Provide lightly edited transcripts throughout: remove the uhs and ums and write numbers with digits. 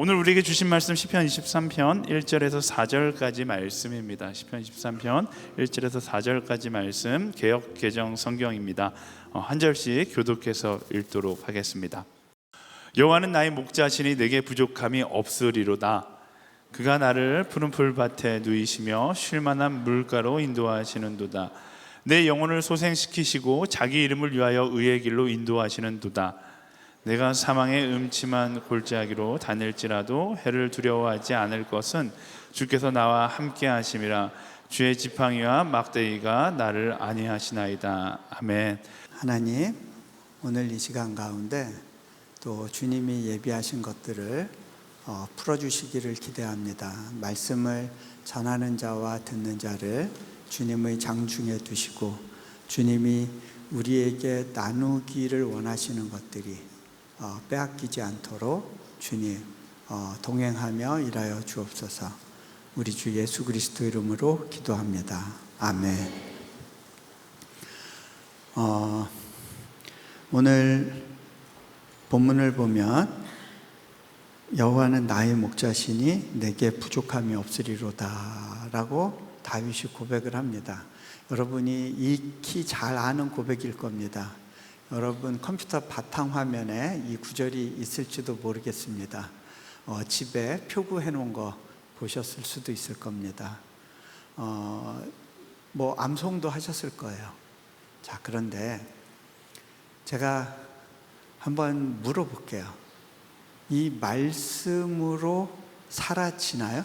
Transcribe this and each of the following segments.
오늘 우리에게 주신 말씀 시편 23편 1절에서 4절까지 말씀입니다. 시편 23편 1절에서 4절까지 말씀, 개역 개정 성경입니다. 한 절씩 교독해서 읽도록 하겠습니다. 여호와는 나의 목자시니 내게 부족함이 없으리로다. 그가 나를 푸른 풀밭에 누이시며 쉴만한 물가로 인도하시는도다. 내 영혼을 소생시키시고 자기 이름을 위하여 의의 길로 인도하시는도다. 내가 사망의 음침한 골짜기로 다닐지라도 해를 두려워하지 않을 것은 주께서 나와 함께 하심이라. 주의 지팡이와 막대기가 나를 안위하시나이다. 아멘. 하나님, 오늘 이 시간 가운데 또 주님이 예비하신 것들을 풀어주시기를 기대합니다. 말씀을 전하는 자와 듣는 자를 주님의 장중에 두시고 주님이 우리에게 나누기를 원하시는 것들이 빼앗기지 않도록 주님 동행하며 일하여 주옵소서. 우리 주 예수 그리스도 이름으로 기도합니다. 아멘. 오늘 본문을 보면 여호와는 나의 목자시니 내게 부족함이 없으리로다 라고 다윗이 고백을 합니다. 여러분이 익히 잘 아는 고백일 겁니다. 여러분 컴퓨터 바탕화면에 이 구절이 있을지도 모르겠습니다. 집에 표구해 놓은 거 보셨을 수도 있을 겁니다. 뭐 암송도 하셨을 거예요. 자, 그런데 제가 한번 물어볼게요. 이 말씀으로 사라지나요?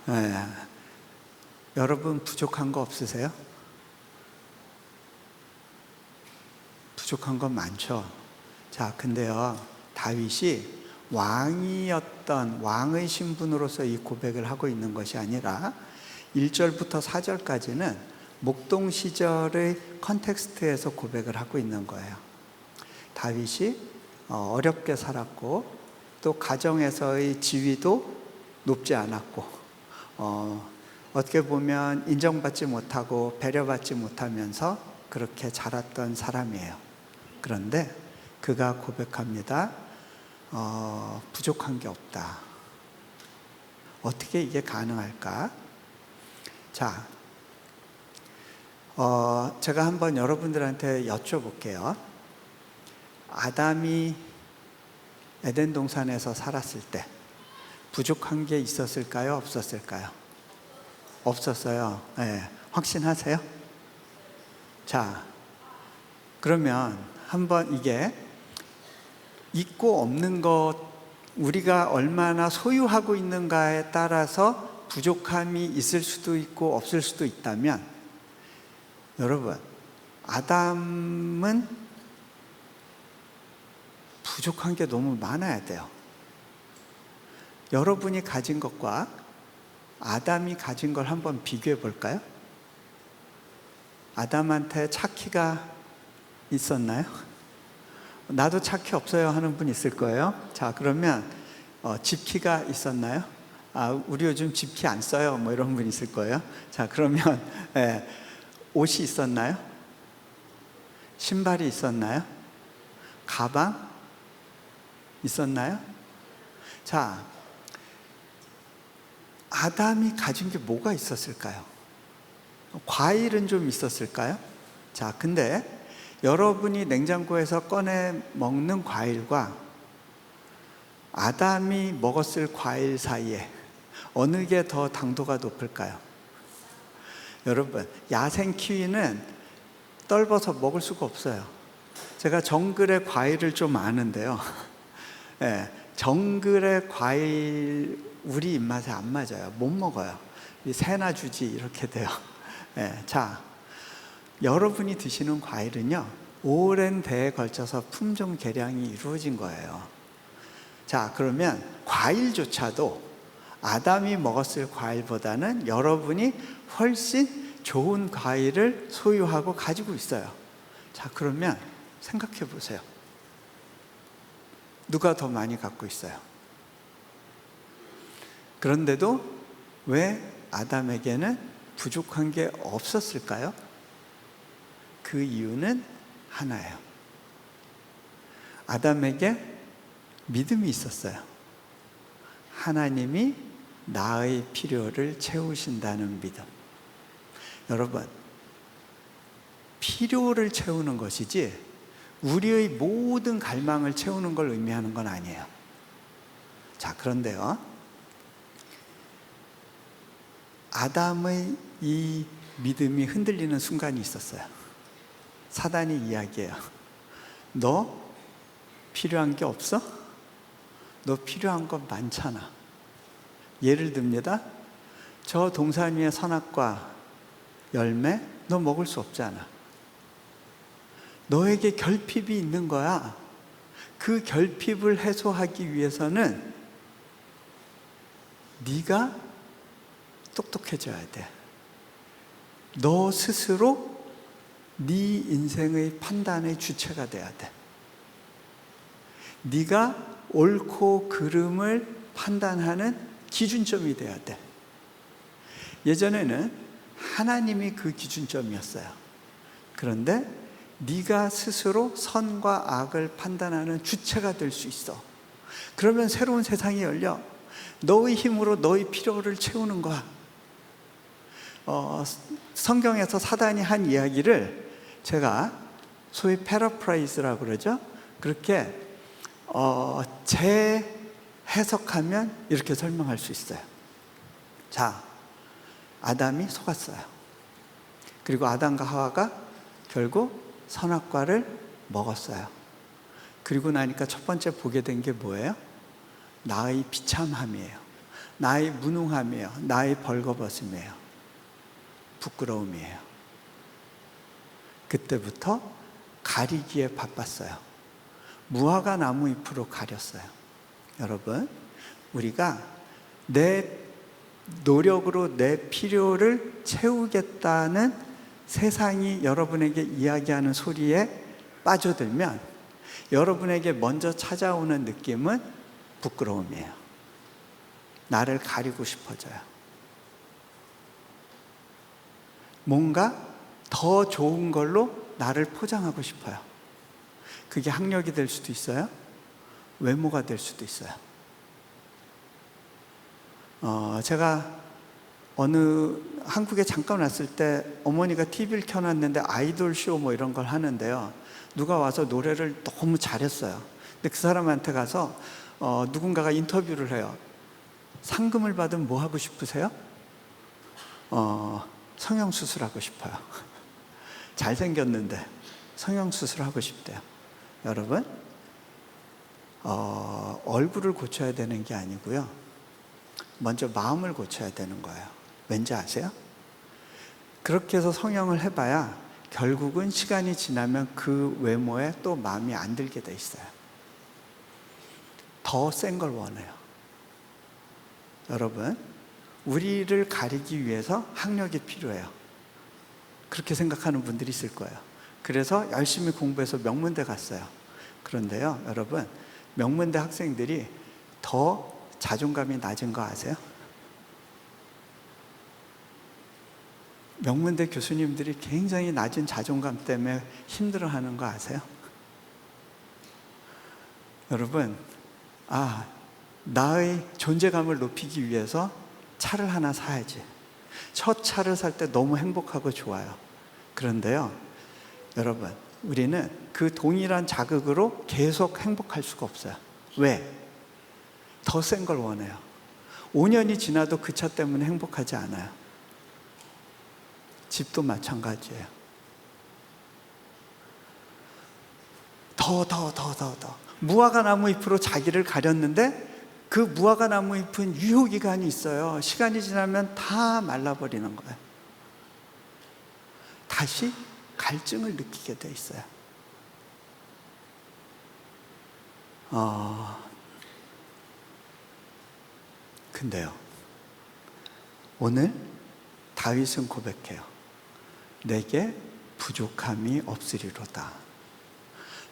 네. 여러분 부족한 거 없으세요? 부족한 건 많죠. 자, 근데요, 다윗이 왕의 신분으로서 이 고백을 하고 있는 것이 아니라 1절부터 4절까지는 목동 시절의 컨텍스트에서 고백을 하고 있는 거예요. 다윗이 어렵게 살았고 또 가정에서의 지위도 높지 않았고 어떻게 보면 인정받지 못하고 배려받지 못하면서 그렇게 자랐던 사람이에요. 그런데 그가 고백합니다. 부족한 게 없다. 어떻게 이게 가능할까? 자, 제가 한번 여러분들한테 여쭤볼게요. 아담이 에덴 동산에서 살았을 때 부족한 게 있었을까요? 없었을까요? 없었어요. 네. 확신하세요? 자, 그러면 한번 이게 있고 없는 것, 우리가 얼마나 소유하고 있는가에 따라서 부족함이 있을 수도 있고 없을 수도 있다면, 여러분, 아담은 부족한 게 너무 많아야 돼요. 여러분이 가진 것과 아담이 가진 걸 한번 비교해 볼까요? 아담한테 차 키가 있었나요? 나도 차 키 없어요 하는 분 있을 거예요. 자, 그러면 집 키가 있었나요? 우리 요즘 집 키 안 써요 뭐 이런 분 있을 거예요. 자, 그러면 옷이 있었나요? 신발이 있었나요? 가방 있었나요? 자, 아담이 가진 게 뭐가 있었을까요? 과일은 좀 있었을까요? 자, 근데 여러분이 냉장고에서 꺼내 먹는 과일과 아담이 먹었을 과일 사이에 어느 게 더 당도가 높을까요? 여러분, 야생 키위는 떫어서 먹을 수가 없어요. 제가 정글의 과일을 좀 아는데요. 네, 정글의 과일 우리 입맛에 안 맞아요. 못 먹어요. 새나 주지 이렇게 돼요. 네, 자, 여러분이 드시는 과일은요, 오랜 대에 걸쳐서 품종 개량이 이루어진 거예요. 자, 그러면 과일조차도 아담이 먹었을 과일보다는 여러분이 훨씬 좋은 과일을 소유하고 가지고 있어요. 자, 그러면 생각해 보세요. 누가 더 많이 갖고 있어요? 그런데도 왜 아담에게는 부족한 게 없었을까요? 그 이유는 하나예요. 아담에게 믿음이 있었어요. 하나님이 나의 필요를 채우신다는 믿음. 여러분, 필요를 채우는 것이지 우리의 모든 갈망을 채우는 걸 의미하는 건 아니에요. 자, 그런데요, 아담의 이 믿음이 흔들리는 순간이 있었어요. 사단이 이야기해요. 너 필요한 게 없어? 너 필요한 건 많잖아. 예를 듭니다. 저 동산 위의 선악과 열매 너 먹을 수 없잖아. 너에게 결핍이 있는 거야. 그 결핍을 해소하기 위해서는 네가 똑똑해져야 돼. 너 스스로 네 인생의 판단의 주체가 돼야 돼. 네가 옳고 그름을 판단하는 기준점이 돼야 돼. 예전에는 하나님이 그 기준점이었어요. 그런데 네가 스스로 선과 악을 판단하는 주체가 될 수 있어. 그러면 새로운 세상이 열려. 너의 힘으로 너의 필요를 채우는 거야. 성경에서 사단이 한 이야기를 제가 소위 패러프라이즈라고 그러죠. 그렇게 재해석하면 이렇게 설명할 수 있어요. 자, 아담이 속았어요. 그리고 아담과 하와가 결국 선악과를 먹었어요. 그리고 나니까 첫 번째 보게 된 게 뭐예요? 나의 비참함이에요. 나의 무능함이에요. 나의 벌거벗음이에요. 부끄러움이에요. 그때부터 가리기에 바빴어요. 무화과 나무 잎으로 가렸어요. 여러분, 우리가 내 노력으로 내 필요를 채우겠다는 세상이 여러분에게 이야기하는 소리에 빠져들면 여러분에게 먼저 찾아오는 느낌은 부끄러움이에요. 나를 가리고 싶어져요. 뭔가 더 좋은 걸로 나를 포장하고 싶어요. 그게 학력이 될 수도 있어요. 외모가 될 수도 있어요. 제가 어느 한국에 잠깐 왔을 때 어머니가 TV를 켜놨는데 아이돌 쇼 뭐 이런 걸 하는데요. 누가 와서 노래를 너무 잘했어요. 근데 그 사람한테 가서 누군가가 인터뷰를 해요. 상금을 받으면 뭐 하고 싶으세요? 성형수술하고 싶어요. 잘생겼는데 성형수술하고 싶대요. 여러분, 얼굴을 고쳐야 되는 게 아니고요. 먼저 마음을 고쳐야 되는 거예요. 왠지 아세요? 그렇게 해서 성형을 해봐야 결국은 시간이 지나면 그 외모에 또 마음이 안 들게 돼 있어요. 더 센 걸 원해요. 여러분, 우리를 가리기 위해서 학력이 필요해요. 그렇게 생각하는 분들이 있을 거예요. 그래서 열심히 공부해서 명문대 갔어요. 그런데요, 여러분, 명문대 학생들이 더 자존감이 낮은 거 아세요? 명문대 교수님들이 굉장히 낮은 자존감 때문에 힘들어하는 거 아세요? 여러분, 나의 존재감을 높이기 위해서 차를 하나 사야지. 첫 차를 살 때 너무 행복하고 좋아요. 그런데요, 여러분, 우리는 그 동일한 자극으로 계속 행복할 수가 없어요. 왜? 더 센 걸 원해요. 5년이 지나도 그 차 때문에 행복하지 않아요. 집도 마찬가지예요. 더. 무화과 나무 잎으로 자기를 가렸는데 그 무화과 나무 잎은 유효기간이 있어요. 시간이 지나면 다 말라버리는 거예요. 다시 갈증을 느끼게 돼 있어요. 근데요, 오늘 다윗은 고백해요. 내게 부족함이 없으리로다.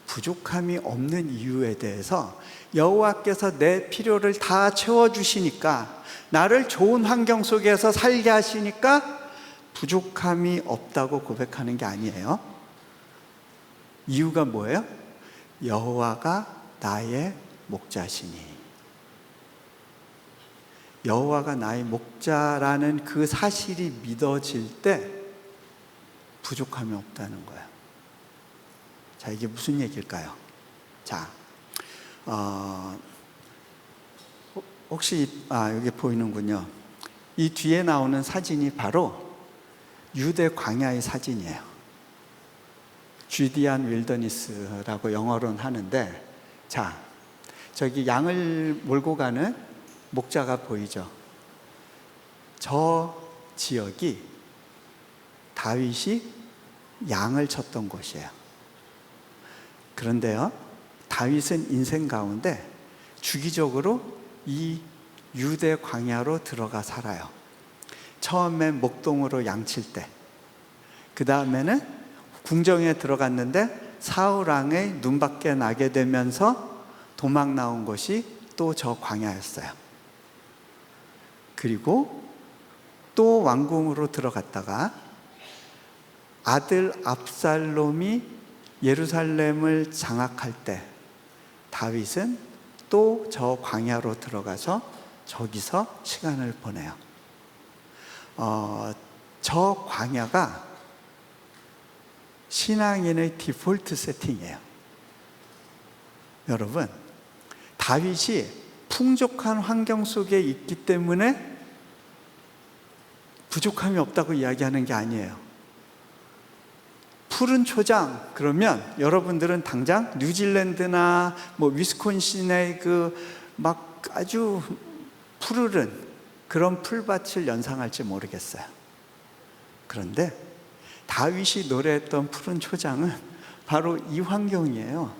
부족함이 없는 이유에 대해서 여호와께서 내 필요를 다 채워주시니까, 나를 좋은 환경 속에서 살게 하시니까 부족함이 없다고 고백하는 게 아니에요. 이유가 뭐예요? 여호와가 나의 목자시니. 여호와가 나의 목자라는 그 사실이 믿어질 때 부족함이 없다는 거예요. 자, 이게 무슨 얘기일까요? 자, 혹시 여기 보이는군요. 이 뒤에 나오는 사진이 바로 유대 광야의 사진이에요. 주디안 윌더니스라고 영어로는 하는데, 자, 저기 양을 몰고 가는 목자가 보이죠? 저 지역이 다윗이 양을 쳤던 곳이에요. 그런데요, 다윗은 인생 가운데 주기적으로 이 유대 광야로 들어가 살아요. 처음엔 목동으로 양칠 때, 그 다음에는 궁정에 들어갔는데 사울 왕의 눈밖에 나게 되면서 도망 나온 것이 또 저 광야였어요. 그리고 또 왕궁으로 들어갔다가 아들 압살롬이 예루살렘을 장악할 때 다윗은 또 저 광야로 들어가서 저기서 시간을 보내요. 저 광야가 신앙인의 디폴트 세팅이에요. 여러분, 다윗이 풍족한 환경 속에 있기 때문에 부족함이 없다고 이야기하는 게 아니에요. 푸른 초장 그러면 여러분들은 당장 뉴질랜드나 위스콘신의 막 아주 푸르른 그런 풀밭을 연상할지 모르겠어요. 그런데 다윗이 노래했던 푸른 초장은 바로 이 환경이에요.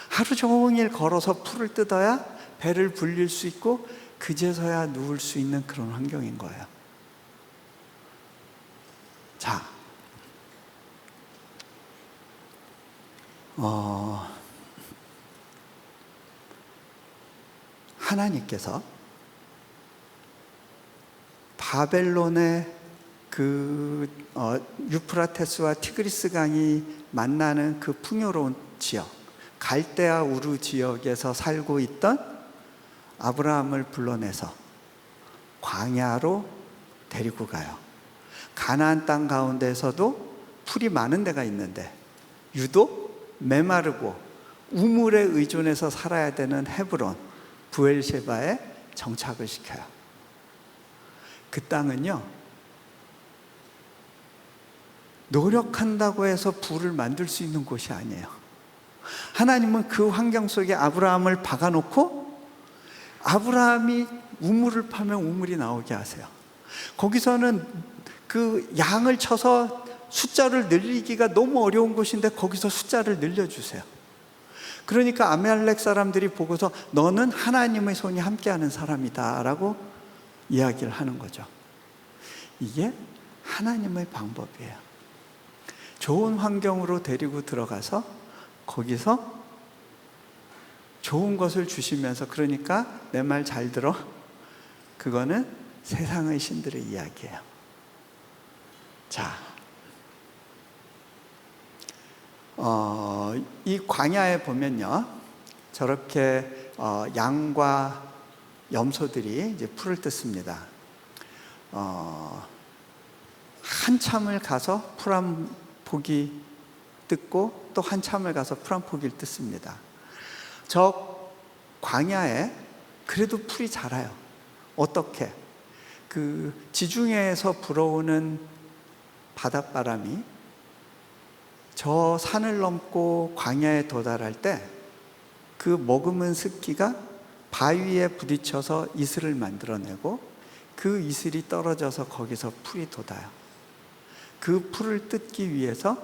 하루 종일 걸어서 풀을 뜯어야 배를 불릴 수 있고 그제서야 누울 수 있는 그런 환경인 거예요. 자, 하나님께서 바벨론의 유프라테스와 티그리스 강이 만나는 그 풍요로운 지역, 갈대아 우르 지역에서 살고 있던 아브라함을 불러내서 광야로 데리고 가요. 가나안 땅 가운데서도 풀이 많은 데가 있는데 유독 메마르고 우물에 의존해서 살아야 되는 헤브론, 브엘셰바에 정착을 시켜요. 그 땅은요, 노력한다고 해서 부를 만들 수 있는 곳이 아니에요. 하나님은 그 환경 속에 아브라함을 박아놓고 아브라함이 우물을 파면 우물이 나오게 하세요. 거기서는 그 양을 쳐서 숫자를 늘리기가 너무 어려운 곳인데 거기서 숫자를 늘려주세요. 그러니까 아말렉 사람들이 보고서 너는 하나님의 손이 함께하는 사람이다 라고 이야기를 하는 거죠. 이게 하나님의 방법이에요. 좋은 환경으로 데리고 들어가서 거기서 좋은 것을 주시면서, 그러니까 내 말 잘 들어, 그거는 세상의 신들의 이야기예요. 자, 이 광야에 보면요, 저렇게 양과 염소들이 이제 풀을 뜯습니다. 한참을 가서 풀 한 포기 뜯고 또 한참을 가서 풀 한 포기를 뜯습니다. 저 광야에 그래도 풀이 자라요. 어떻게? 그 지중해에서 불어오는 바닷바람이 저 산을 넘고 광야에 도달할 때 그 머금은 습기가 바위에 부딪혀서 이슬을 만들어내고 그 이슬이 떨어져서 거기서 풀이 돋아요. 그 풀을 뜯기 위해서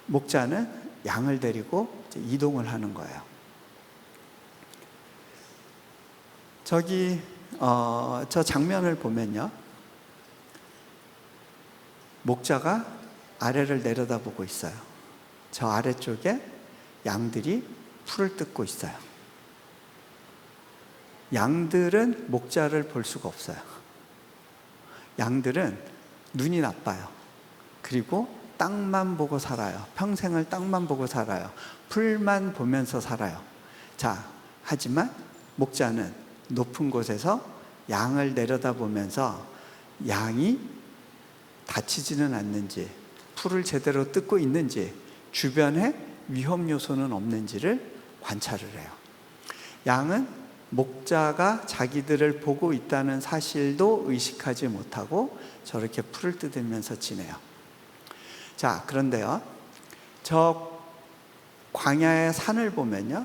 목자는 양을 데리고 이동을 하는 거예요. 저기 저 장면을 보면요, 목자가 아래를 내려다보고 있어요. 저 아래쪽에 양들이 풀을 뜯고 있어요. 양들은 목자를 볼 수가 없어요. 양들은 눈이 나빠요. 그리고 땅만 보고 살아요. 평생을 땅만 보고 살아요. 풀만 보면서 살아요. 자, 하지만 목자는 높은 곳에서 양을 내려다보면서 양이 다치지는 않는지, 풀을 제대로 뜯고 있는지, 주변에 위험 요소는 없는지를 관찰을 해요. 양은 목자가 자기들을 보고 있다는 사실도 의식하지 못하고 저렇게 풀을 뜯으면서 지내요. 자, 그런데요, 저 광야의 산을 보면요,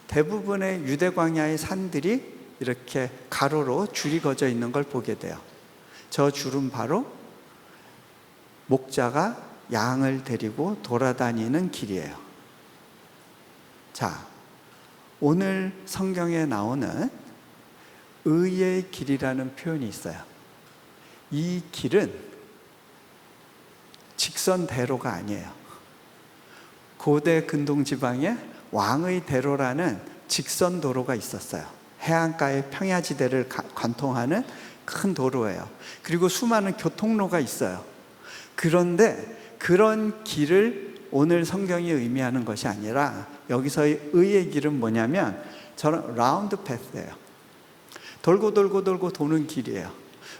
대부분의 유대 광야의 산들이 이렇게 가로로 줄이 그어져 있는 걸 보게 돼요. 저 줄은 바로 목자가 양을 데리고 돌아다니는 길이에요. 자, 오늘 성경에 나오는 의의 길이라는 표현이 있어요. 이 길은 직선대로가 아니에요. 고대 근동지방에 왕의 대로라는 직선도로가 있었어요. 해안가의 평야지대를 관통하는 큰 도로예요. 그리고 수많은 교통로가 있어요. 그런데 그런 길을 오늘 성경이 의미하는 것이 아니라 여기서의 의의 길은 뭐냐면 저런 라운드 패스예요. 돌고 도는 길이에요.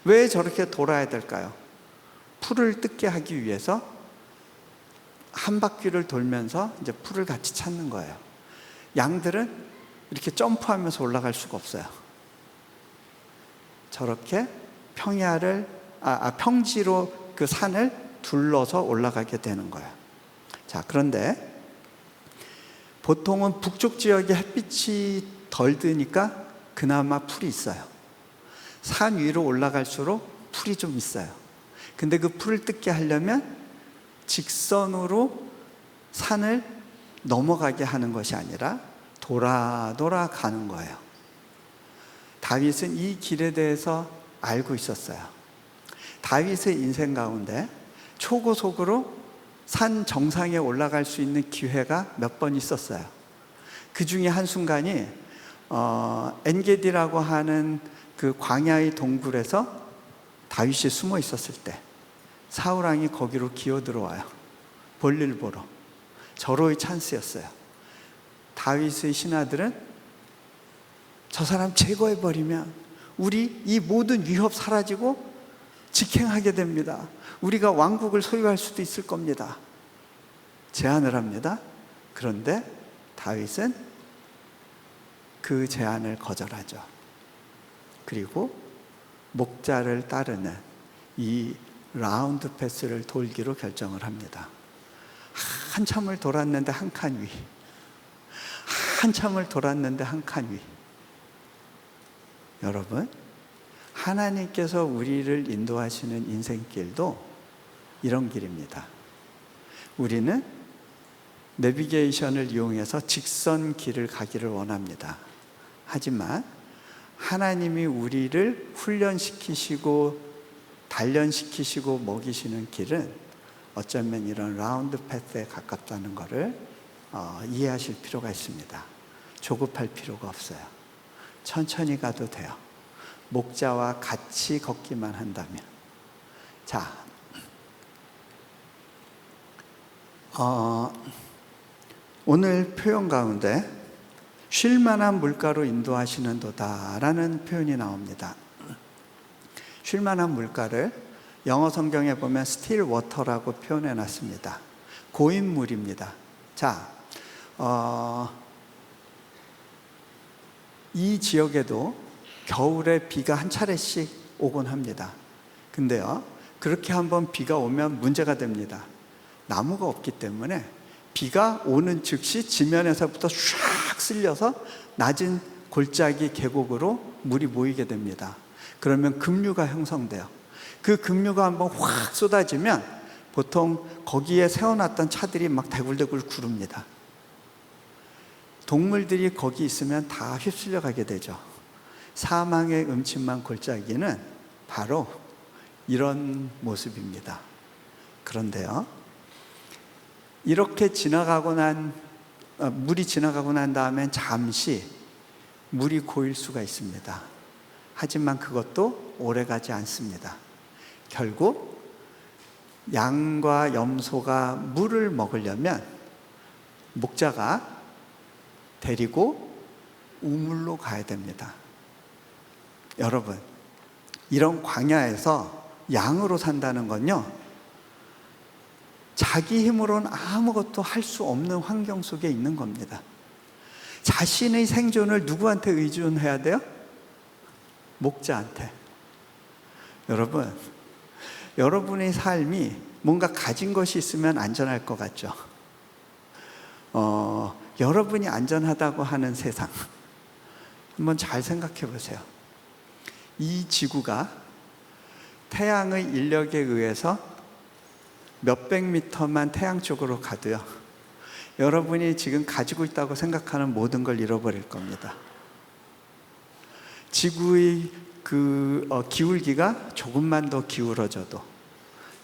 왜 저렇게 돌아야 될까요? 풀을 뜯게 하기 위해서 한 바퀴를 돌면서 이제 풀을 같이 찾는 거예요. 양들은 이렇게 점프하면서 올라갈 수가 없어요. 저렇게 평지로 그 산을 둘러서 올라가게 되는 거예요. 자, 그런데 보통은 북쪽 지역에 햇빛이 덜 드니까 그나마 풀이 있어요. 산 위로 올라갈수록 풀이 좀 있어요. 근데 그 풀을 뜯게 하려면 직선으로 산을 넘어가게 하는 것이 아니라 돌아 가는 거예요. 다윗은 이 길에 대해서 알고 있었어요. 다윗의 인생 가운데 초고속으로 산 정상에 올라갈 수 있는 기회가 몇 번 있었어요. 그 중에 한순간이 엔게디라고 하는 그 광야의 동굴에서 다윗이 숨어 있었을 때 사울왕이 거기로 기어 들어와요. 볼일 보러. 절호의 찬스였어요. 다윗의 신하들은 저 사람 제거해버리면 우리 이 모든 위협 사라지고 직행하게 됩니다. 우리가 왕국을 소유할 수도 있을 겁니다. 제안을 합니다. 그런데 다윗은 그 제안을 거절하죠. 그리고 목자를 따르는 이 라운드 패스를 돌기로 결정을 합니다. 한참을 돌았는데 한 칸 위. 한참을 돌았는데 한 칸 위. 여러분, 하나님께서 우리를 인도하시는 인생길도 이런 길입니다. 우리는 내비게이션을 이용해서 직선 길을 가기를 원합니다. 하지만 하나님이 우리를 훈련시키시고 단련시키시고 먹이시는 길은 어쩌면 이런 라운드 패스에 가깝다는 것을 이해하실 필요가 있습니다. 조급할 필요가 없어요. 천천히 가도 돼요. 목자와 같이 걷기만 한다면. 자, 오늘 표현 가운데 쉴만한 물가로 인도하시는도다라는 표현이 나옵니다. 쉴만한 물가를 영어 성경에 보면 still water라고 표현해 놨습니다. 고인물입니다. 자, 이 지역에도 겨울에 비가 한 차례씩 오곤 합니다. 근데요, 그렇게 한번 비가 오면 문제가 됩니다. 나무가 없기 때문에 비가 오는 즉시 지면에서부터 샥 쓸려서 낮은 골짜기 계곡으로 물이 모이게 됩니다. 그러면 급류가 형성돼요. 그 급류가 한번 확 쏟아지면 보통 거기에 세워놨던 차들이 막 대굴대굴 구릅니다. 동물들이 거기 있으면 다 휩쓸려 가게 되죠. 사망의 음침한 골짜기는 바로 이런 모습입니다. 그런데요, 이렇게 물이 지나가고 난 다음엔 잠시 물이 고일 수가 있습니다. 하지만 그것도 오래 가지 않습니다. 결국 양과 염소가 물을 먹으려면 목자가 데리고 우물로 가야 됩니다. 여러분, 이런 광야에서 양으로 산다는 건요, 자기 힘으로는 아무것도 할 수 없는 환경 속에 있는 겁니다. 자신의 생존을 누구한테 의존해야 돼요? 목자한테. 여러분, 여러분의 삶이 뭔가 가진 것이 있으면 안전할 것 같죠? 여러분이 안전하다고 하는 세상, 한번 잘 생각해 보세요. 이 지구가 태양의 인력에 의해서 몇백 미터만 태양 쪽으로 가도요, 여러분이 지금 가지고 있다고 생각하는 모든 걸 잃어버릴 겁니다. 지구의 기울기가 조금만 더 기울어져도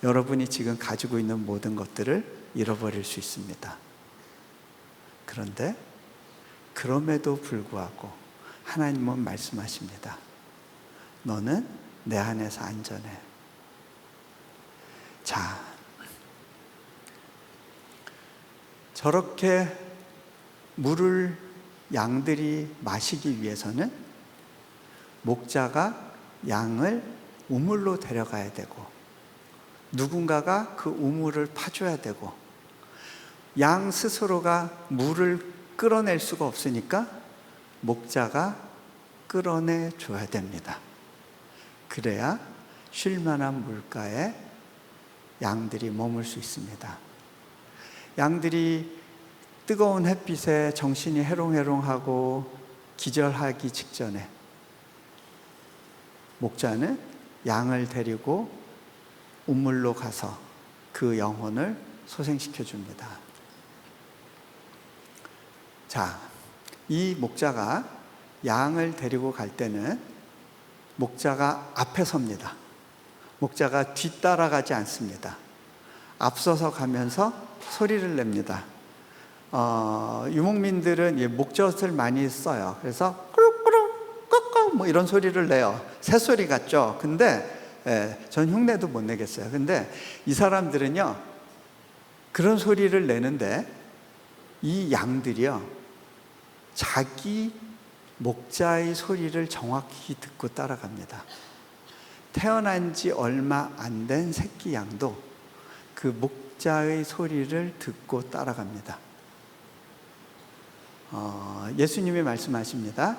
여러분이 지금 가지고 있는 모든 것들을 잃어버릴 수 있습니다. 그런데 그럼에도 불구하고 하나님은 말씀하십니다. 너는 내 안에서 안전해. 자, 저렇게 물을 양들이 마시기 위해서는 목자가 양을 우물로 데려가야 되고, 누군가가 그 우물을 파줘야 되고, 양 스스로가 물을 끌어낼 수가 없으니까 목자가 끌어내 줘야 됩니다. 그래야 쉴만한 물가에 양들이 머물 수 있습니다. 양들이 뜨거운 햇빛에 정신이 해롱해롱하고 기절하기 직전에 목자는 양을 데리고 우물로 가서 그 영혼을 소생시켜 줍니다. 자, 이 목자가 양을 데리고 갈 때는 목자가 앞에 섭니다. 목자가 뒤따라가지 않습니다. 앞서서 가면서 소리를 냅니다. 유목민들은 목젖을 많이 써요. 그래서 꾸룩꾸룩 꾹꾹 뭐 이런 소리를 내요. 새소리 같죠? 근데 전 흉내도 못 내겠어요. 근데 이 사람들은요, 그런 소리를 내는데 이 양들이요, 자기 목자의 소리를 정확히 듣고 따라갑니다. 태어난 지 얼마 안 된 새끼 양도 그 목자의 소리를 듣고 따라갑니다. 예수님이 말씀하십니다.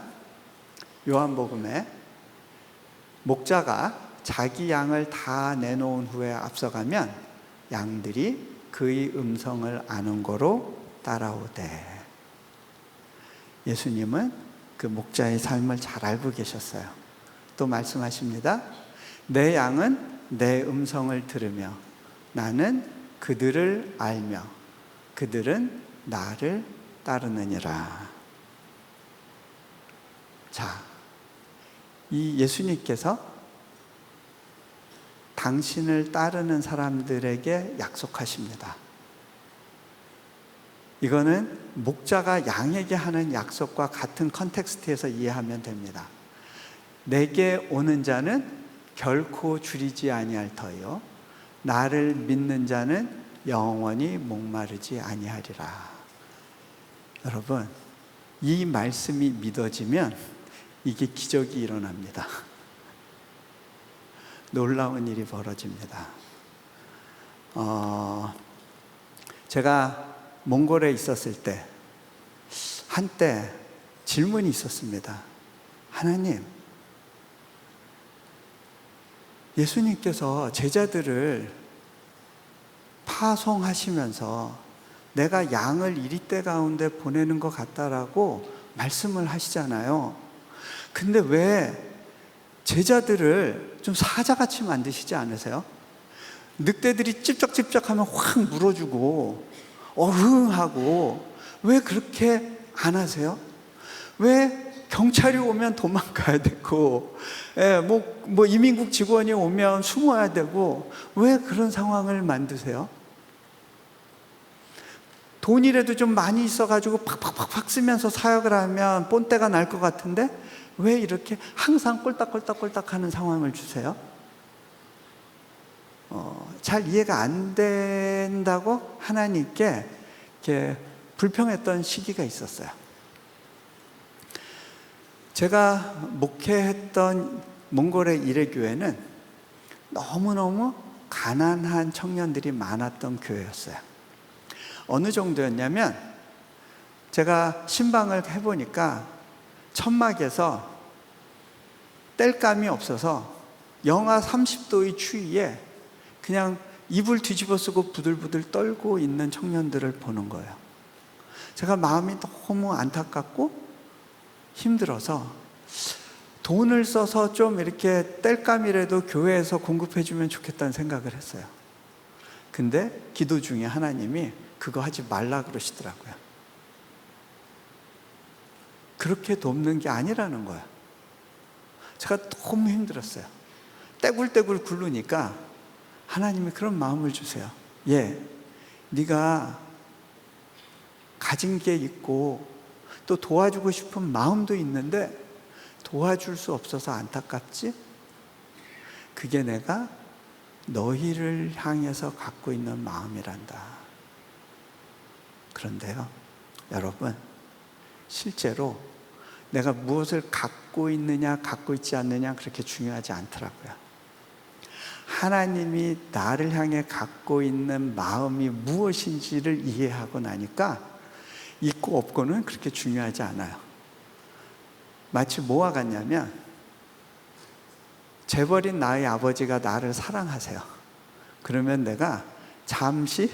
요한복음에 목자가 자기 양을 다 내놓은 후에 앞서가면 양들이 그의 음성을 아는 거로 따라오되. 예수님은 그 목자의 삶을 잘 알고 계셨어요. 또 말씀하십니다. 내 양은 내 음성을 들으며 나는 그들을 알며 그들은 나를 따르느니라. 자, 이 예수님께서 당신을 따르는 사람들에게 약속하십니다. 이거는 목자가 양에게 하는 약속과 같은 컨텍스트에서 이해하면 됩니다. 내게 오는 자는 결코 줄이지 아니할 터요 나를 믿는 자는 영원히 목마르지 아니하리라. 여러분, 이 말씀이 믿어지면 이게 기적이 일어납니다. 놀라운 일이 벌어집니다. 제가 몽골에 있었을 때 한때 질문이 있었습니다. 하나님, 예수님께서 제자들을 파송하시면서 내가 양을 이리떼 가운데 보내는 것 같다라고 말씀을 하시잖아요. 근데 왜 제자들을 좀 사자같이 만드시지 않으세요? 늑대들이 찝쩍찝쩍하면 확 물어주고 어흥하고 왜 그렇게 안 하세요? 왜 경찰이 오면 도망가야 되고 뭐 이민국 직원이 오면 숨어야 되고 왜 그런 상황을 만드세요? 돈이라도 좀 많이 있어가지고 팍팍팍팍 쓰면서 사역을 하면 본때가 날 것 같은데 왜 이렇게 항상 꼴딱꼴딱꼴딱 하는 상황을 주세요? 잘 이해가 안 된다고 하나님께 이렇게 불평했던 시기가 있었어요. 제가 목회했던 몽골의 일회교회는 너무너무 가난한 청년들이 많았던 교회였어요. 어느 정도였냐면 제가 신방을 해보니까 천막에서 땔감이 없어서 영하 30도의 추위에 그냥 이불 뒤집어 쓰고 부들부들 떨고 있는 청년들을 보는 거예요. 제가 마음이 너무 안타깝고 힘들어서 돈을 써서 좀 이렇게 땔감이라도 교회에서 공급해 주면 좋겠다는 생각을 했어요. 근데 기도 중에 하나님이 그거 하지 말라 그러시더라고요. 그렇게 돕는 게 아니라는 거예요. 제가 너무 힘들었어요. 떼굴떼굴 굴르니까 하나님이 그런 마음을 주세요. 네가 가진 게 있고 또 도와주고 싶은 마음도 있는데 도와줄 수 없어서 안타깝지? 그게 내가 너희를 향해서 갖고 있는 마음이란다. 그런데요, 여러분, 실제로 내가 무엇을 갖고 있느냐 갖고 있지 않느냐 그렇게 중요하지 않더라고요. 하나님이 나를 향해 갖고 있는 마음이 무엇인지를 이해하고 나니까 있고 없고는 그렇게 중요하지 않아요. 마치 뭐와 같냐면 재벌인 나의 아버지가 나를 사랑하세요. 그러면 내가 잠시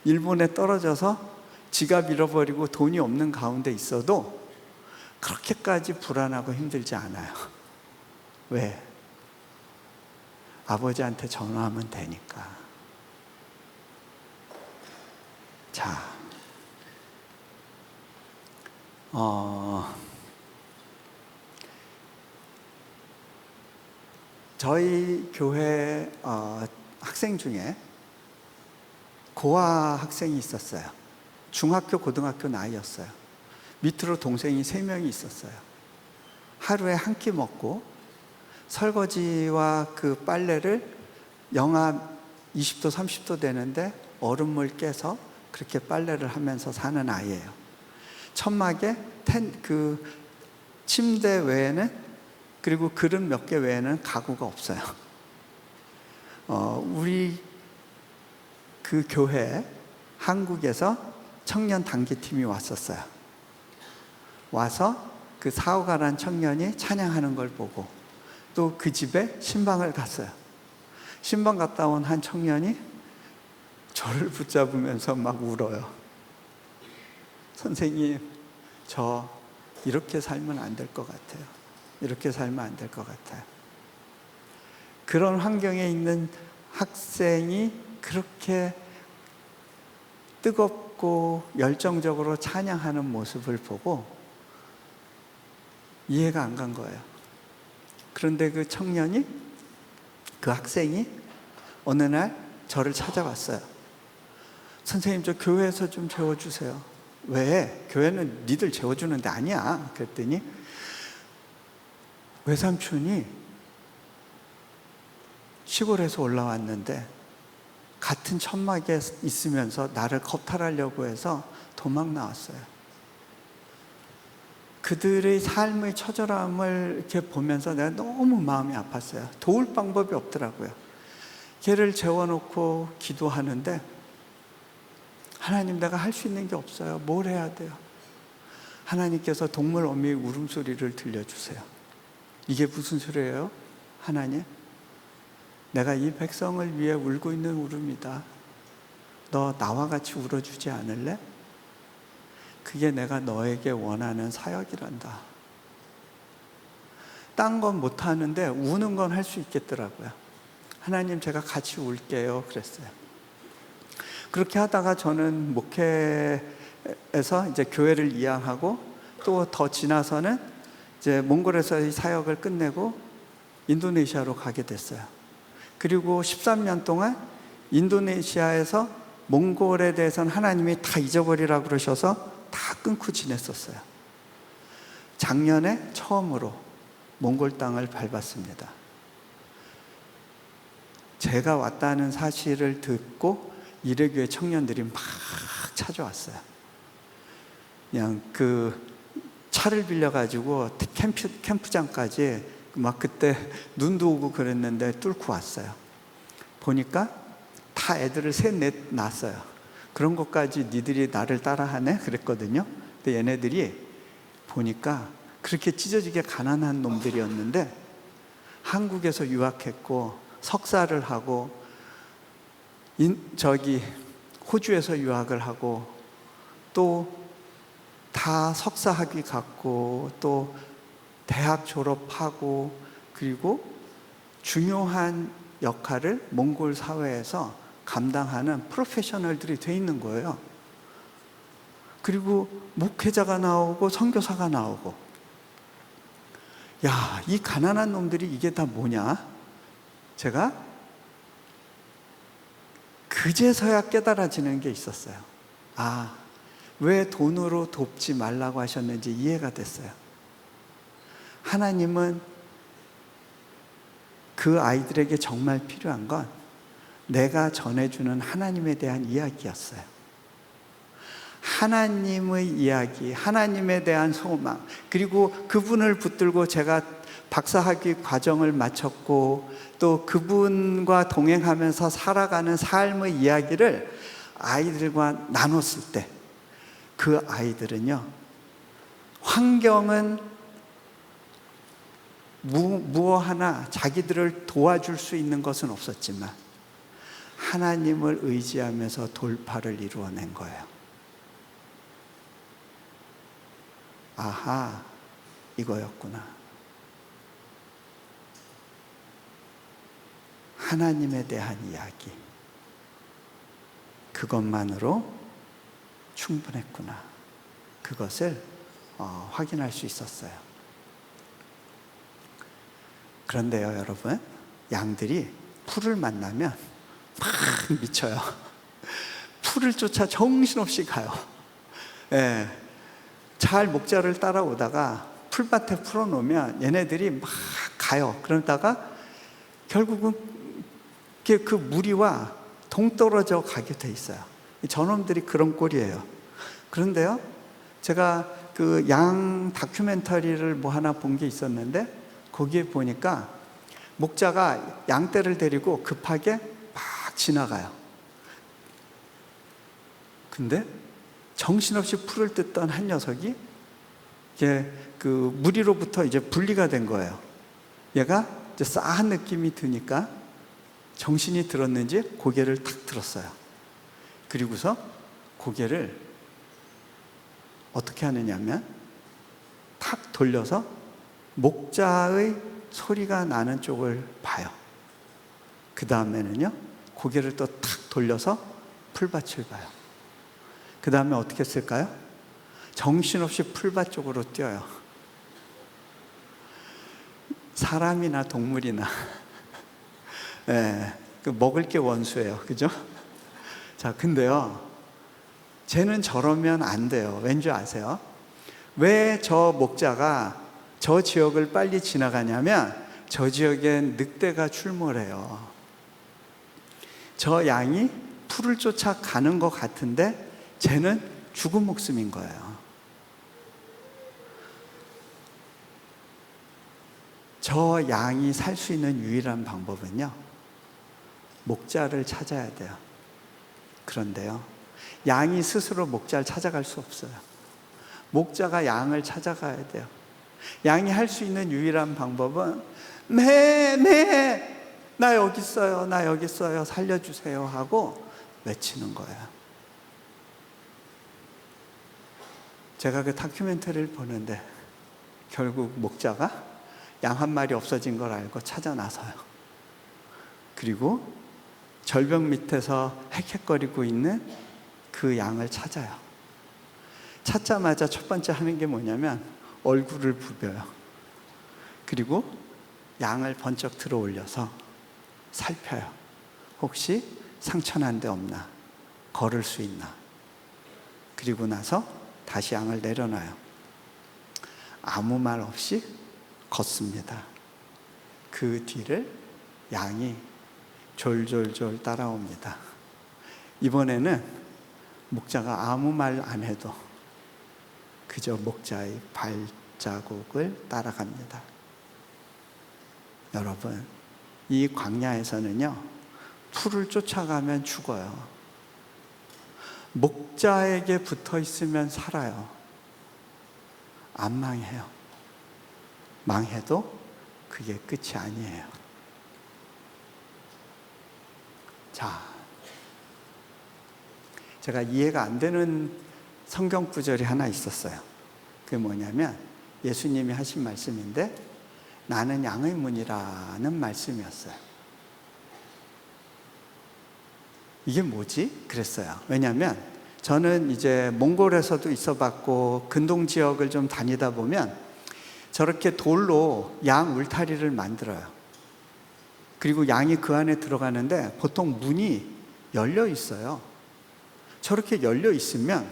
일본에 떨어져서 지갑 잃어버리고 돈이 없는 가운데 있어도 그렇게까지 불안하고 힘들지 않아요. 왜? 아버지한테 전화하면 되니까. 자, 저희 교회 학생 중에 고아 학생이 있었어요. 중학교, 고등학교 나이였어요. 밑으로 동생이 3명이 있었어요. 하루에 한 끼 먹고 설거지와 그 빨래를 영하 20도, 30도 되는데 얼음물 깨서 그렇게 빨래를 하면서 사는 아이예요. 천막에 그 침대 외에는, 그리고 그릇 몇 개 외에는 가구가 없어요. 우리 그 교회 한국에서 청년 단기팀이 왔었어요. 와서 그 사오가란 청년이 찬양하는 걸 보고 또 그 집에 신방을 갔어요. 신방 갔다 온 한 청년이 저를 붙잡으면서 막 울어요. 선생님, 저 이렇게 살면 안 될 것 같아요. 이렇게 살면 안 될 것 같아요. 그런 환경에 있는 학생이 그렇게 뜨겁고 열정적으로 찬양하는 모습을 보고 이해가 안 간 거예요. 그런데 그 청년이, 그 학생이 어느 날 저를 찾아왔어요. 선생님, 저 교회에서 좀 재워주세요. 왜? 교회는 니들 재워주는 데 아니야. 그랬더니 외삼촌이 시골에서 올라왔는데 같은 천막에 있으면서 나를 겁탈하려고 해서 도망 나왔어요. 그들의 삶의 처절함을 이렇게 보면서 내가 너무 마음이 아팠어요. 도울 방법이 없더라고요. 걔를 재워놓고 기도하는데 하나님, 내가 할 수 있는 게 없어요. 뭘 해야 돼요? 하나님께서 동물 어미의 울음소리를 들려주세요. 이게 무슨 소리예요? 하나님, 내가 이 백성을 위해 울고 있는 울음이다. 너 나와 같이 울어주지 않을래? 그게 내가 너에게 원하는 사역이란다. 딴 건 못하는데 우는 건 할 수 있겠더라고요. 하나님, 제가 같이 울게요. 그랬어요. 그렇게 하다가 저는 목회에서 이제 교회를 이양하고 또 더 지나서는 이제 몽골에서의 사역을 끝내고 인도네시아로 가게 됐어요. 그리고 13년 동안 인도네시아에서 몽골에 대해서는 하나님이 다 잊어버리라 그러셔서 다 끊고 지냈었어요. 작년에 처음으로 몽골 땅을 밟았습니다. 제가 왔다는 사실을 듣고 이래교회 청년들이 막 찾아왔어요. 그냥 그 차를 빌려가지고 캠프장까지 막 그때 눈도 오고 그랬는데 뚫고 왔어요. 보니까 다 애들을 셋 낳았어요. 그런 것까지 니들이 나를 따라하네? 그랬거든요. 근데 얘네들이 보니까 그렇게 찢어지게 가난한 놈들이었는데 한국에서 유학했고 석사를 하고 호주에서 유학을 하고 또 다 석사 학위 갖고 또 대학 졸업하고 그리고 중요한 역할을 몽골 사회에서 감당하는 프로페셔널들이 돼 있는 거예요. 그리고 목회자가 나오고 선교사가 나오고, 야, 이 가난한 놈들이 이게 다 뭐냐? 제가 그제서야 깨달아지는 게 있었어요. 아, 왜 돈으로 돕지 말라고 하셨는지 이해가 됐어요. 하나님은 그 아이들에게 정말 필요한 건 내가 전해주는 하나님에 대한 이야기였어요. 하나님의 이야기, 하나님에 대한 소망, 그리고 그분을 붙들고 제가 박사학위 과정을 마쳤고 또 그분과 동행하면서 살아가는 삶의 이야기를 아이들과 나눴을 때 그 아이들은요, 환경은 무엇 하나 자기들을 도와줄 수 있는 것은 없었지만 하나님을 의지하면서 돌파를 이루어낸 거예요. 아하, 이거였구나. 하나님에 대한 이야기, 그것만으로 충분했구나. 그것을 확인할 수 있었어요. 그런데요, 여러분, 양들이 풀을 만나면 막 미쳐요. 풀을 쫓아 정신없이 가요. 예, 잘 목자를 따라오다가 풀밭에 풀어놓으면 얘네들이 막 가요. 그러다가 결국은 그 무리와 동떨어져 가게 돼 있어요. 저놈들이 그런 꼴이에요. 그런데요, 제가 그 양 다큐멘터리를 뭐 하나 본 게 있었는데 거기에 보니까 목자가 양떼를 데리고 급하게 막 지나가요. 근데 정신없이 풀을 뜯던 한 녀석이 이제 그 무리로부터 이제 분리가 된 거예요. 얘가 이제 싸한 느낌이 드니까 정신이 들었는지 고개를 탁 들었어요. 그리고서 고개를 어떻게 하느냐면 탁 돌려서 목자의 소리가 나는 쪽을 봐요. 그 다음에는요, 고개를 또 탁 돌려서 풀밭을 봐요. 그 다음에 어떻게 했을까요? 정신없이 풀밭 쪽으로 뛰어요. 사람이나 동물이나 네, 그 먹을 게 원수예요. 그죠? 자, 근데요, 쟤는 저러면 안 돼요. 왠지 아세요? 왜 저 목자가 저 지역을 빨리 지나가냐면 저 지역엔 늑대가 출몰해요. 저 양이 풀을 쫓아 가는 것 같은데 쟤는 죽은 목숨인 거예요. 저 양이 살 수 있는 유일한 방법은요, 목자를 찾아야 돼요. 그런데요, 양이 스스로 목자를 찾아갈 수 없어요. 목자가 양을 찾아가야 돼요. 양이 할 수 있는 유일한 방법은 매, 나 여기 있어요, 나 여기 있어요, 살려주세요 하고 외치는 거예요. 제가 그 다큐멘터리를 보는데 결국 목자가 양 한 마리 없어진 걸 알고 찾아 나서요. 그리고 절벽 밑에서 헥헥거리고 있는 그 양을 찾아요. 찾자마자 첫 번째 하는 게 뭐냐면 얼굴을 부벼요. 그리고 양을 번쩍 들어 올려서 살펴요. 혹시 상처난 데 없나? 걸을 수 있나? 그리고 나서 다시 양을 내려놔요. 아무 말 없이 걷습니다. 그 뒤를 양이 졸졸졸 따라옵니다. 이번에는 목자가 아무 말 안 해도 그저 목자의 발자국을 따라갑니다. 여러분, 이 광야에서는요, 풀을 쫓아가면 죽어요. 목자에게 붙어 있으면 살아요. 안 망해요. 망해도 그게 끝이 아니에요. 자, 제가 이해가 안 되는 성경 구절이 하나 있었어요. 그게 뭐냐면 예수님이 하신 말씀인데, 나는 양의 문이라는 말씀이었어요. 이게 뭐지? 그랬어요. 왜냐하면 저는 이제 몽골에서도 있어봤고 근동 지역을 좀 다니다 보면 저렇게 돌로 양 울타리를 만들어요. 그리고 양이 그 안에 들어가는데 보통 문이 열려 있어요. 저렇게 열려 있으면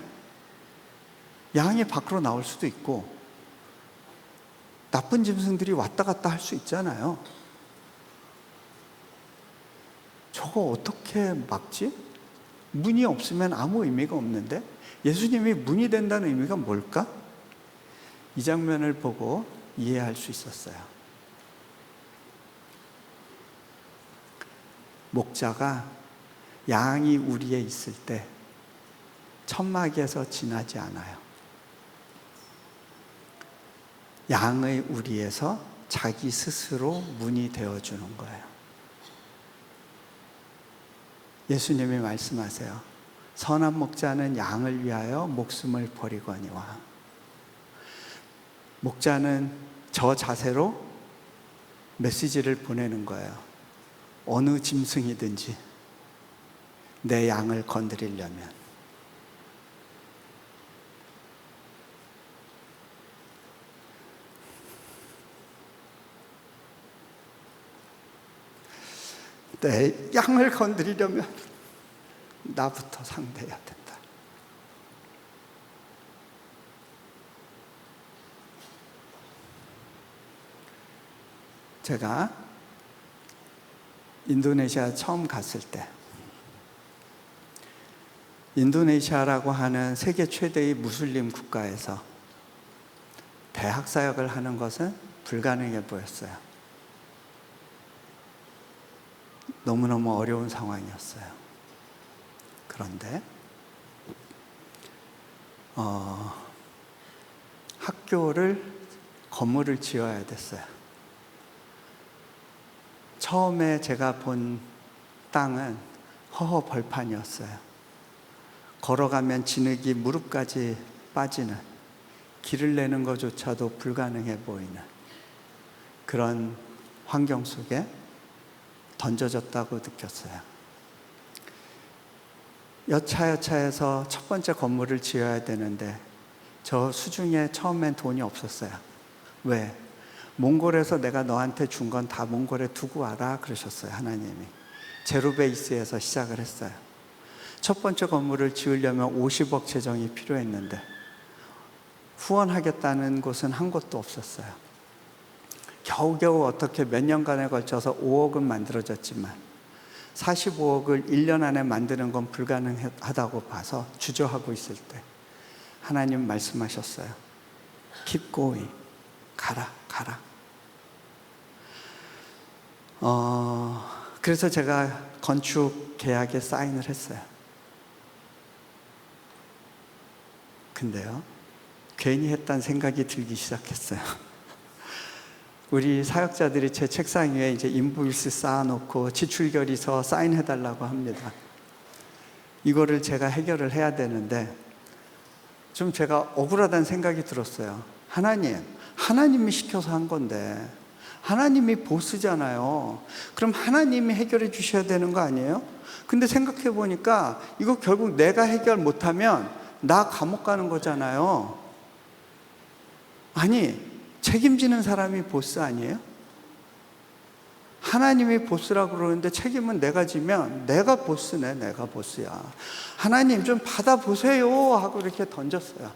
양이 밖으로 나올 수도 있고 나쁜 짐승들이 왔다 갔다 할 수 있잖아요. 저거 어떻게 막지? 문이 없으면 아무 의미가 없는데 예수님이 문이 된다는 의미가 뭘까? 이 장면을 보고 이해할 수 있었어요. 목자가 양이 우리에 있을 때 천막에서 지나지 않아요. 양의 우리에서 자기 스스로 문이 되어주는 거예요. 예수님이 말씀하세요. 선한 목자는 양을 위하여 목숨을 버리거니와. 목자는 저 자세로 메시지를 보내는 거예요. 어느 짐승이든지 내 양을 건드리려면. 내 양을 건드리려면 나부터 상대해야 된다. 제가 인도네시아 처음 갔을 때, 인도네시아라고 하는 세계 최대의 무슬림 국가에서 대학 사역을 하는 것은 불가능해 보였어요. 너무너무 어려운 상황이었어요. 그런데 건물을 지어야 됐어요. 처음에 제가 본 땅은 허허 벌판이었어요. 걸어가면 진흙이 무릎까지 빠지는, 길을 내는 것조차도 불가능해 보이는 그런 환경 속에 던져졌다고 느꼈어요. 여차여차해서 첫 번째 건물을 지어야 되는데 저 수중에 처음엔 돈이 없었어요. 왜? 몽골에서 내가 너한테 준 건 다 몽골에 두고 와라 그러셨어요. 하나님이. 제로베이스에서 시작을 했어요. 첫 번째 건물을 지으려면 50억 재정이 필요했는데 후원하겠다는 곳은 한 곳도 없었어요. 겨우겨우 어떻게 몇 년간에 걸쳐서 5억은 만들어졌지만 45억을 1년 안에 만드는 건 불가능하다고 봐서 주저하고 있을 때 하나님 말씀하셨어요. Keep going. 가라. 그래서 제가 건축 계약에 사인을 했어요. 근데요, 괜히 했다는 생각이 들기 시작했어요. 우리 사역자들이 제 책상 위에 이제 인보이스 쌓아놓고 지출결의서 사인해달라고 합니다. 이거를 제가 해결을 해야 되는데 좀 제가 억울하다는 생각이 들었어요. 하나님이 시켜서 한 건데 하나님이 보스잖아요. 그럼 하나님이 해결해 주셔야 되는 거 아니에요? 근데 생각해 보니까 이거 결국 내가 해결 못하면 나 감옥 가는 거잖아요. 아니, 책임지는 사람이 보스 아니에요? 하나님이 보스라고 그러는데 책임은 내가 지면 내가 보스네, 내가 보스야. 하나님 좀 받아보세요 하고 이렇게 던졌어요.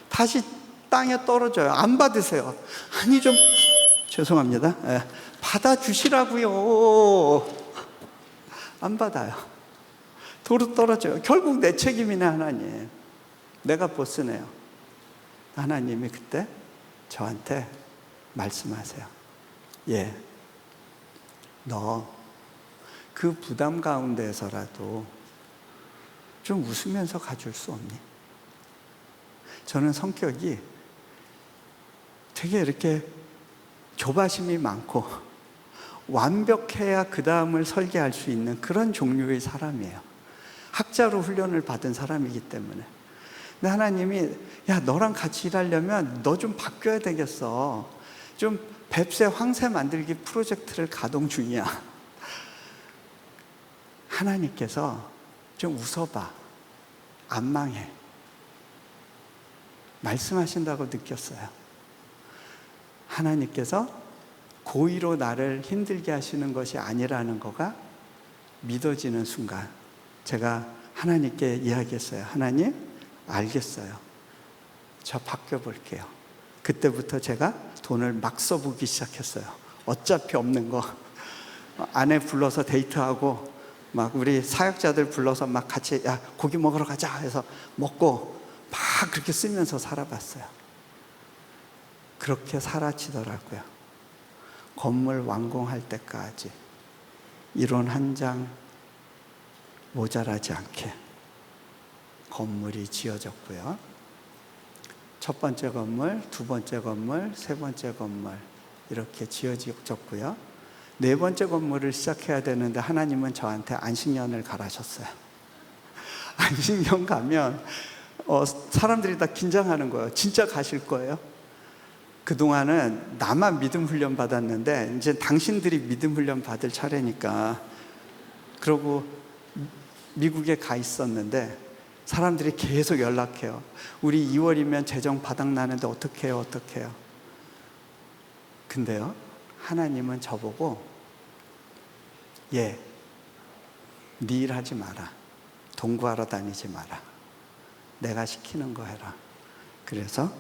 다시 땅에 떨어져요. 안 받으세요. 아니 좀 죄송합니다. 받아주시라고요. 안 받아요. 도로 떨어져요. 결국 내 책임이네, 하나님. 내가 보스네요. 하나님이 그때 저한테 말씀하세요. 예, 너 그 부담 가운데서라도 좀 웃으면서 가줄 수 없니? 저는 성격이 되게 이렇게 조바심이 많고 완벽해야 그 다음을 설계할 수 있는 그런 종류의 사람이에요. 학자로 훈련을 받은 사람이기 때문에. 근데 하나님이 야, 너랑 같이 일하려면 너 좀 바뀌어야 되겠어. 좀 뱁새 황새 만들기 프로젝트를 가동 중이야. 하나님께서 좀 웃어봐. 안 망해. 말씀하신다고 느꼈어요. 하나님께서 고의로 나를 힘들게 하시는 것이 아니라는 거가 믿어지는 순간 제가 하나님께 이야기했어요. 하나님, 알겠어요. 저 바뀌어 볼게요. 그때부터 제가 돈을 막 써보기 시작했어요. 어차피 없는 거 아내 불러서 데이트하고 막 우리 사역자들 불러서 막 같이 야, 고기 먹으러 가자 해서 먹고 막 그렇게 쓰면서 살아봤어요. 그렇게 사라지더라고요. 건물 완공할 때까지 이론 한 장 모자라지 않게 건물이 지어졌고요. 첫 번째 건물, 두 번째 건물, 세 번째 건물 이렇게 지어졌고요. 네 번째 건물을 시작해야 되는데 하나님은 저한테 안식년을 가라셨어요. 안식년 가면 사람들이 다 긴장하는 거예요. 진짜 가실 거예요? 그동안은 나만 믿음 훈련 받았는데 이제 당신들이 믿음 훈련 받을 차례니까 그러고 미국에 가 있었는데 사람들이 계속 연락해요. 우리 2월이면 재정 바닥나는데 어떻게 해요? 어떻게 해요? 근데요, 하나님은 저보고 예, 네 일 하지 마라. 돈 구하러 다니지 마라. 내가 시키는 거 해라. 그래서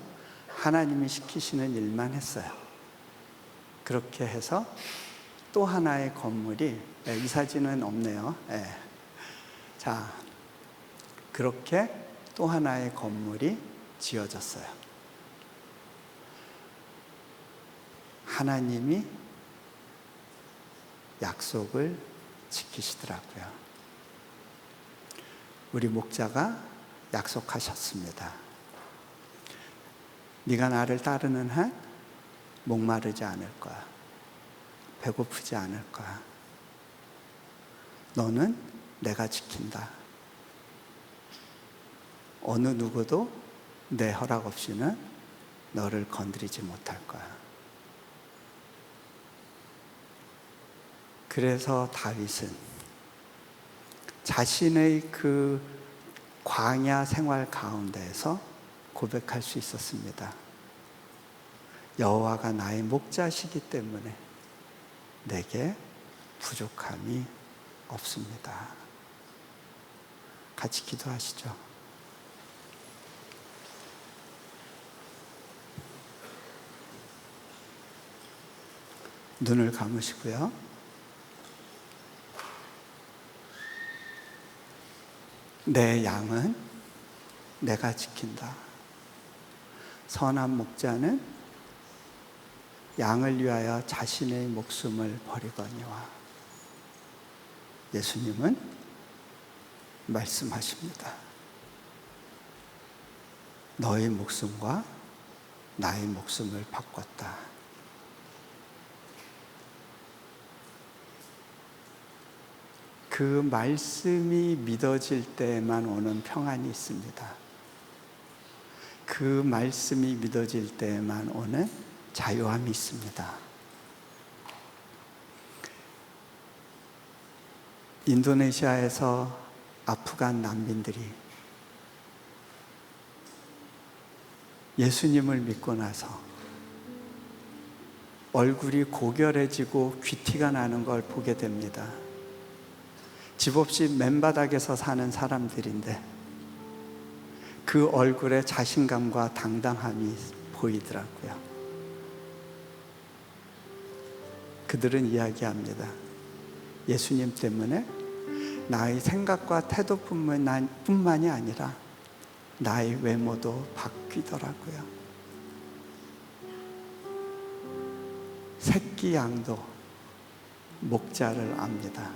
하나님이 시키시는 일만 했어요. 그렇게 해서 또 하나의 건물이, 이 사진은 없네요. 자, 그렇게 또 하나의 건물이 지어졌어요. 하나님이 약속을 지키시더라고요. 우리 목자가 약속하셨습니다. 네가 나를 따르는 한 목마르지 않을 거야. 배고프지 않을 거야. 너는 내가 지킨다. 어느 누구도 내 허락 없이는 너를 건드리지 못할 거야. 그래서 다윗은 자신의 그 광야 생활 가운데에서 고백할 수 있었습니다. 여호와가 나의 목자시기 때문에 내게 부족함이 없습니다. 같이 기도하시죠. 눈을 감으시고요. 내 양은 내가 지킨다. 선한 목자는 양을 위하여 자신의 목숨을 버리거니와. 예수님은 말씀하십니다. 너의 목숨과 나의 목숨을 바꿨다. 그 말씀이 믿어질 때에만 오는 평안이 있습니다. 그 말씀이 믿어질 때에만 오는 자유함이 있습니다. 인도네시아에서 아프간 난민들이 예수님을 믿고 나서 얼굴이 고결해지고 귀티가 나는 걸 보게 됩니다. 집 없이 맨바닥에서 사는 사람들인데 그 얼굴에 자신감과 당당함이 보이더라고요. 그들은 이야기합니다. 예수님 때문에 나의 생각과 태도뿐만이 아니라 나의 외모도 바뀌더라고요. 새끼 양도 목자를 압니다.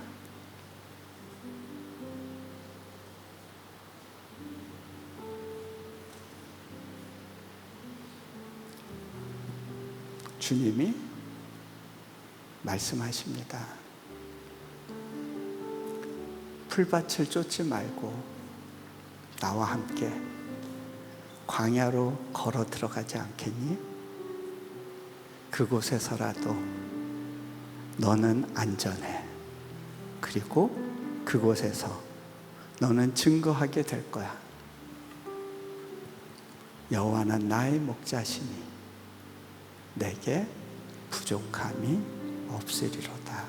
주님이 말씀하십니다. 풀밭을 쫓지 말고 나와 함께 광야로 걸어 들어가지 않겠니? 그곳에서라도 너는 안전해. 그리고 그곳에서 너는 증거하게 될 거야. 여호와는 나의 목자시니 내게 부족함이 없으리로다.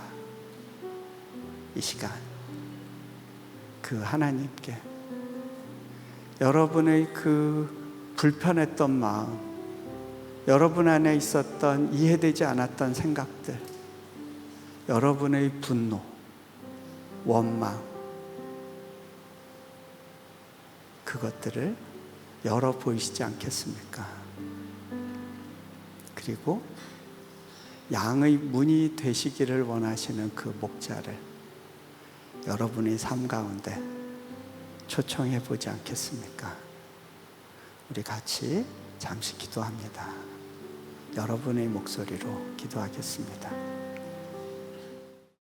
이 시간 그 하나님께 여러분의 그 불편했던 마음, 여러분 안에 있었던 이해되지 않았던 생각들, 여러분의 분노, 원망, 그것들을 열어 보이시지 않겠습니까? 그리고 양의 문이 되시기를 원하시는 그 목자를 여러분의 삶 가운데 초청해 보지 않겠습니까? 우리 같이 잠시 기도합니다. 여러분의 목소리로 기도하겠습니다.